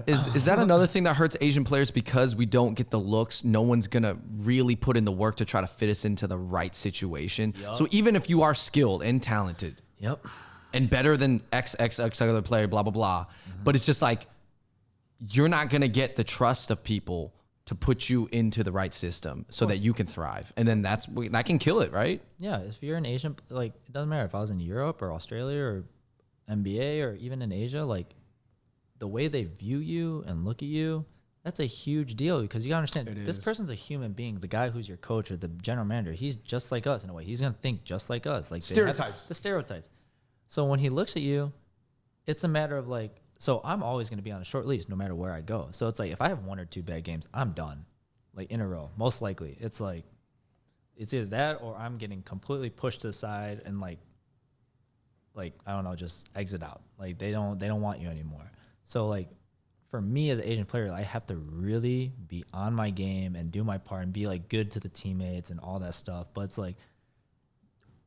Is that another thing that hurts Asian players because we don't get the looks? No one's gonna really put in the work to try to fit us into the right situation. Yep. So even if you are skilled and talented, yep, and better than X other player, blah blah blah, but it's just like you're not gonna get the trust of people to put you into the right system so that you can thrive, and then that can kill it, right? Yeah, if you're an Asian, like it doesn't matter if I was in Europe or Australia or NBA or even in Asia, like. The way they view you and look at you, that's a huge deal because you gotta understand this person's a human being. The guy who's your coach or the general manager, he's just like us in a way. He's gonna think just like us. Like stereotypes. The stereotypes. So when he looks at you, it's a matter of like. So I'm always gonna be on a short leash no matter where I go. So it's like if I have 1 or 2 bad games, I'm done, like in a row. Most likely, it's like it's either that or I'm getting completely pushed to the side and like I don't know, just exit out. Like they don't want you anymore. So, like, for me as an Asian player, I have to really be on my game and do my part and be, like, good to the teammates and all that stuff. But it's, like,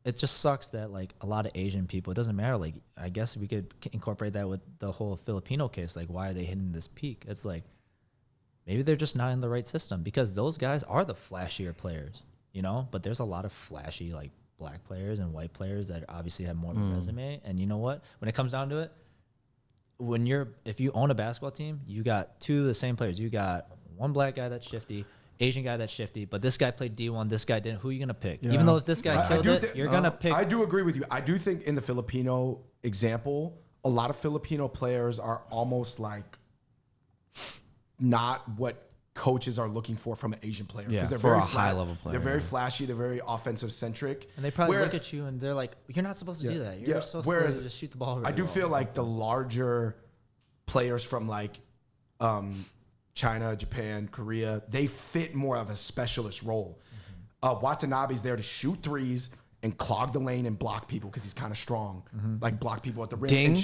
it just sucks that, like, a lot of Asian people, it doesn't matter. Like, I guess we could incorporate that with the whole Filipino case. Like, why are they hitting this peak? It's, like, maybe they're just not in the right system because those guys are the flashier players, you know? But there's a lot of flashy, like, black players and white players that obviously have more of a resume. And you know what? When it comes down to it, if you own a basketball team, you got 2 of the same players. You got one black guy that's shifty, Asian guy that's shifty, but this guy played D1, this guy didn't. Who are you gonna pick? Yeah. Even though if this guy killed it, you're gonna pick. I do agree with you. I do think in the Filipino example, a lot of Filipino players are almost like not what coaches are looking for from an Asian player. Yeah, they're for very a high-level player. They're very flashy. They're very offensive-centric. And they probably look at you and they're like, you're not supposed to do that. You're supposed to just shoot the ball. I do feel like the larger players from like China, Japan, Korea, they fit more of a specialist role. Watanabe's there to shoot threes and clog the lane and block people because he's kind of strong. Like block people at the rim.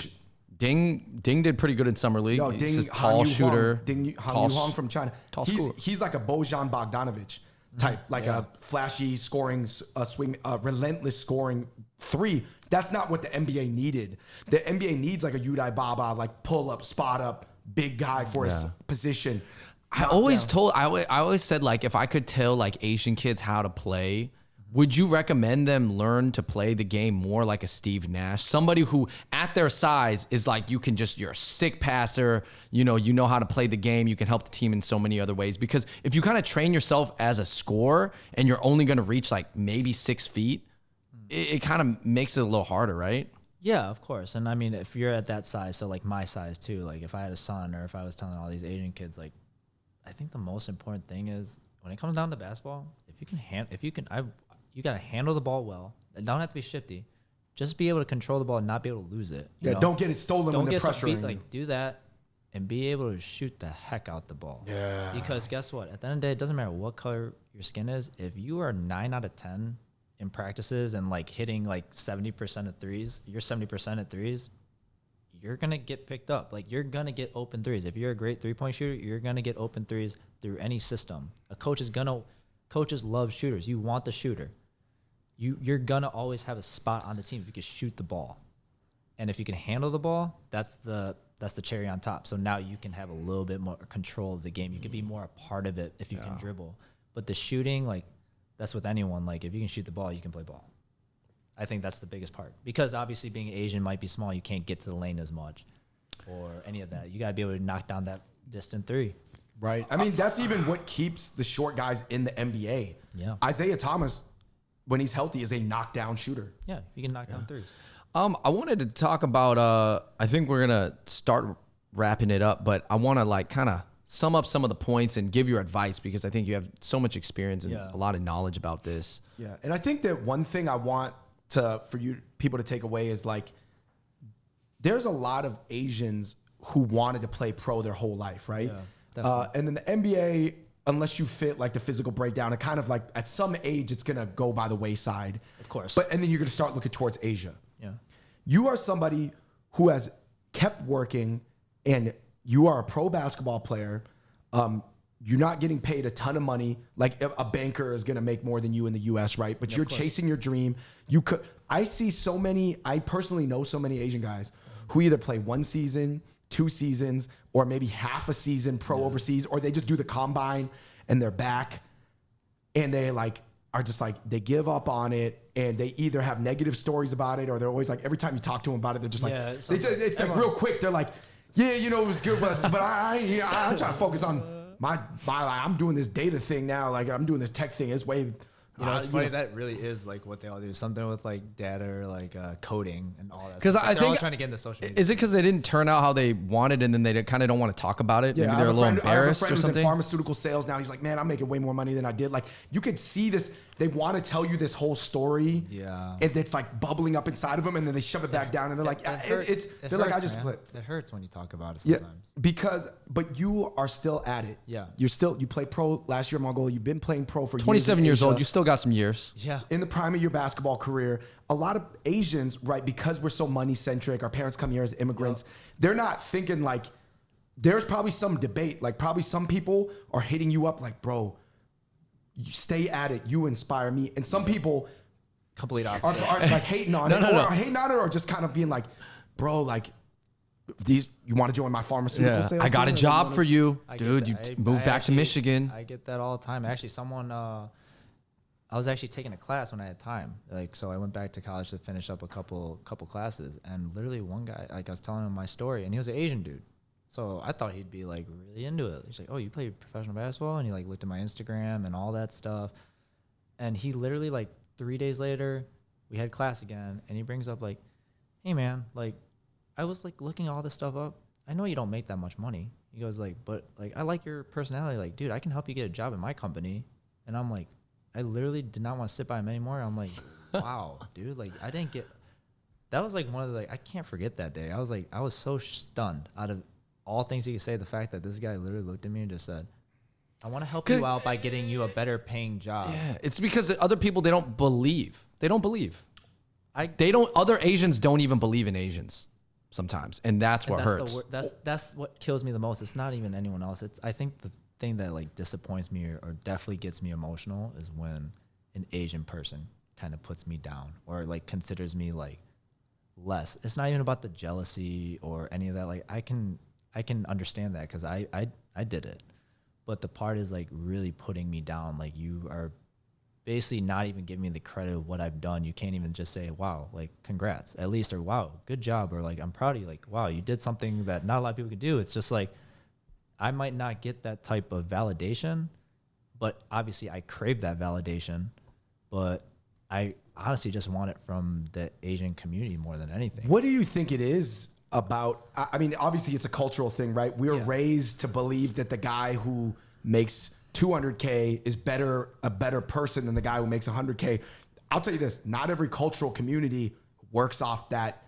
Ding did pretty good in summer league. No, he's a tall shooter. Han Yuhong from China. He's like a Bojan Bogdanovic type, like a flashy scoring, relentless scoring 3. That's not what the NBA needed. The NBA needs like a Udai Baba, like pull up, spot up, big guy for his position. I always said like if I could tell like Asian kids how to play, would you recommend them learn to play the game more like a Steve Nash? Somebody who at their size is like, you're a sick passer, you know how to play the game, you can help the team in so many other ways. Because if you kind of train yourself as a scorer and you're only gonna reach like maybe 6 feet, it kind of makes it a little harder, right? Yeah, of course. And I mean, if you're at that size, so like my size too, like if I had a son or if I was telling all these Asian kids, like I think the most important thing is when it comes down to basketball, you got to handle the ball well. It don't have to be shifty. Just be able to control the ball and not be able to lose it. You know? Don't get it stolen when they're pressuring. Like, do that and be able to shoot the heck out the ball. Yeah. Because guess what? At the end of the day, it doesn't matter what color your skin is. If you are 9 out of 10 in practices and like hitting like 70% of threes, you're 70% at threes, you're going to get picked up. Like you're going to get open threes. If you're a great 3-point shooter, you're going to get open threes through any system. Coaches love shooters. You want the shooter. You're gonna always have a spot on the team if you can shoot the ball, and if you can handle the ball, that's the cherry on top. So now you can have a little bit more control of the game. You can be more a part of it if you can dribble. But the shooting, like that's with anyone. Like if you can shoot the ball, you can play ball. I think that's the biggest part because obviously being Asian might be small, you can't get to the lane as much, or any of that. You gotta be able to knock down that distant 3. Right. I mean that's even what keeps the short guys in the NBA. Yeah. Isaiah Thomas, when he's healthy, is a knockdown shooter. Yeah, you can knock down threes. I wanted to talk about, I think we're going to start wrapping it up, but I want to like kind of sum up some of the points and give your advice because I think you have so much experience and a lot of knowledge about this. Yeah, and I think that one thing I want for you people to take away is like, there's a lot of Asians who wanted to play pro their whole life, right? Yeah, and then the NBA, unless you fit like the physical breakdown, it kind of like at some age it's gonna go by the wayside. Of course. And then you're gonna start looking towards Asia. Yeah. You are somebody who has kept working and you are a pro basketball player. You're not getting paid a ton of money. Like a banker is gonna make more than you in the US, right? But you're chasing your dream. I personally know so many Asian guys who either play 1 season, 2 seasons or maybe half a season pro overseas, or they just do the combine and they're back and they like are just like, they give up on it and they either have negative stories about it or they're always like, every time you talk to them about it, they're just like, it's like real quick. They're like, yeah, you know, it was good, but I'm trying to focus on my I'm doing this data thing now. Like I'm doing this tech thing. It's way, you know, it's funny that really is like what they all do. Something with like data or like coding and all that. Because I think all trying to get into social media. Is it because they didn't turn out how they wanted and then they kind of don't want to talk about it? Yeah, Maybe they're a little embarrassed I have a friend or who's something. in pharmaceutical sales now. He's like, man, I'm making way more money than I did. Like you could see this. They want to tell you this whole story. Yeah. And it's like bubbling up inside of them, and then they shove it back down, and they're like, they're like, I just split. It hurts when you talk about it sometimes. Yeah, but you are still at it. Yeah. You played pro last year in Mongolia. You've been playing pro for 27 years old. Asia. You still got some years. Yeah. In the prime of your basketball career, a lot of Asians, right, because we're so money centric, our parents come here as immigrants, they're not thinking like, there's probably some debate. Like probably some people are hitting you up like, bro, you stay at it. You inspire me. And some people Complete opposite. are like hating on it, or hating on it, or just kind of being like, bro, like you want to join my pharmaceutical sales? I got a job for you, dude. You moved back to Michigan. I get that all the time. Actually, I was actually taking a class when I had time. Like, so I went back to college to finish up a couple classes, and literally one guy, like I was telling him my story, and he was an Asian dude. So I thought he'd be like really into it. He's like, "Oh, you play professional basketball?" And he like looked at my Instagram and all that stuff. And he literally like 3 days later, we had class again, and he brings up like, "Hey man, like I was like looking all this stuff up. I know you don't make that much money." He goes like, "But like I like your personality. Like, dude, I can help you get a job in my company." And I'm like, I literally did not want to sit by him anymore. I'm like, wow, dude, like I didn't get. That was like one of the, like, I can't forget that day. I was so stunned. Out of all things he could say, the fact that this guy literally looked at me and just said, "I want to help you out by getting you a better paying job." Yeah, it's because other people, they don't believe. They don't believe. Other Asians don't even believe in Asians sometimes, and that's what hurts. That's what kills me the most. It's not even anyone else. I think the thing that like disappoints me or definitely gets me emotional is when an Asian person kind of puts me down or like considers me like less. It's not even about the jealousy or any of that. Like I can understand that because I did it, but the part is like really putting me down. Like you are basically not even giving me the credit of what I've done. You can't even just say, "Wow, like congrats," at least, or "Wow, good job," or like "I'm proud of you." Like, "Wow, you did something that not a lot of people could do." It's just like I might not get that type of validation, but obviously I crave that validation. But I honestly just want it from the Asian community more than anything. What do you think it is about? I mean, obviously it's a cultural thing, right? We're raised to believe that the guy who makes 200K is a better person than the guy who makes 100K. I'll tell you this, not every cultural community works off that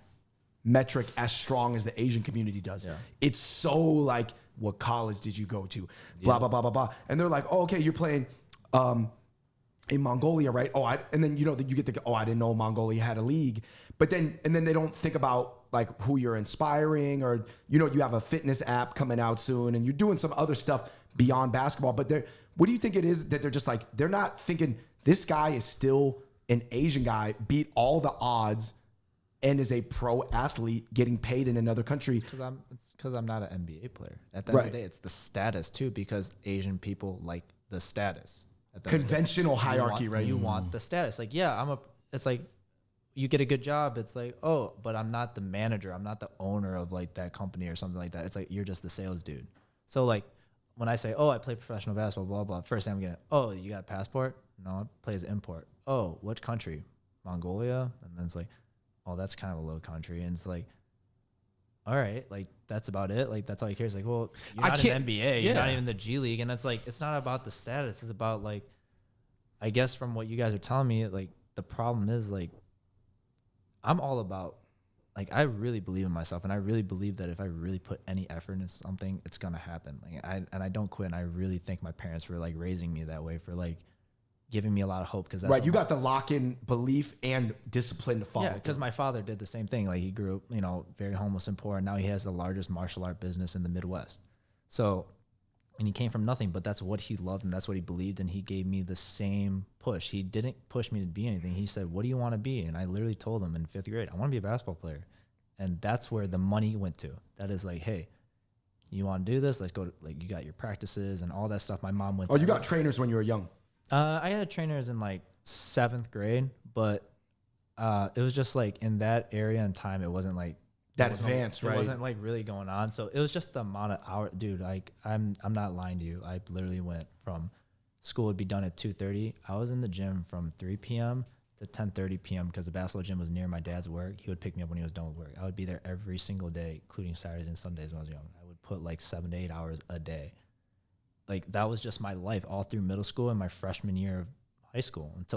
metric as strong as the Asian community does. Yeah. It's so like, what college did you go to? Blah, blah, blah, blah, blah. And they're like, "Oh, okay, you're playing in Mongolia, right?" And then, you know, you get to, "Oh, I didn't know Mongolia had a league." But then they don't think about like who you're inspiring, or, you know, you have a fitness app coming out soon and you're doing some other stuff beyond basketball. But what do you think it is that they're just like, they're not thinking this guy is still an Asian guy, beat all the odds, and is a pro athlete getting paid in another country? It's because I'm not an NBA player. At the end of the day, it's the status too, because Asian people like the status. Conventional hierarchy, right? You want the status. Like, yeah, it's like you get a good job. It's like, oh, but I'm not the manager. I'm not the owner of like that company or something like that. It's like, you're just the sales dude. So like when I say, "Oh, I play professional basketball, blah, blah," first thing I'm getting, "Oh, you got a passport?" "No, I play as import." "Oh, which country?" "Mongolia." And then it's like, "Oh, that's kind of a low country." And it's like, all right, like that's about it. Like that's all you care. It's like, well, you're not in the NBA, you're not even the G League, and it's like, it's not about the status. It's about like, I guess from what you guys are telling me, like the problem is like, I'm all about, like, I really believe in myself, and I really believe that if I really put any effort into something, it's gonna happen. Like I don't quit. And I really think my parents were like raising me that way, for like giving me a lot of hope, because that's right. You got the lock-in belief and discipline to follow. Yeah, because my father did the same thing. Like he grew up, you know, very homeless and poor, and now he has the largest martial art business in the Midwest. So, and he came from nothing, but that's what he loved and that's what he believed, and he gave me the same push. He didn't push me to be anything. He said, "What do you want to be?" And I literally told him in 5th grade, "I want to be a basketball player." And that's where the money went to. That is like, hey, you want to do this? Let's go. Like, you got your practices and all that stuff. My mom went. Oh, you got trainers when you were young. I had trainers in like 7th grade, but it was just like in that area and time, it wasn't like that advanced, right? It wasn't like really going on. So it was just the amount of hours, dude. Like I'm not lying to you. I literally went from school would be done at 2:30. I was in the gym from 3 p.m. to 10:30 p.m. because the basketball gym was near my dad's work. He would pick me up when he was done with work. I would be there every single day, including Saturdays and Sundays when I was young. I would put like 7 to 8 hours a day. Like that was just my life all through middle school and my freshman year of high school until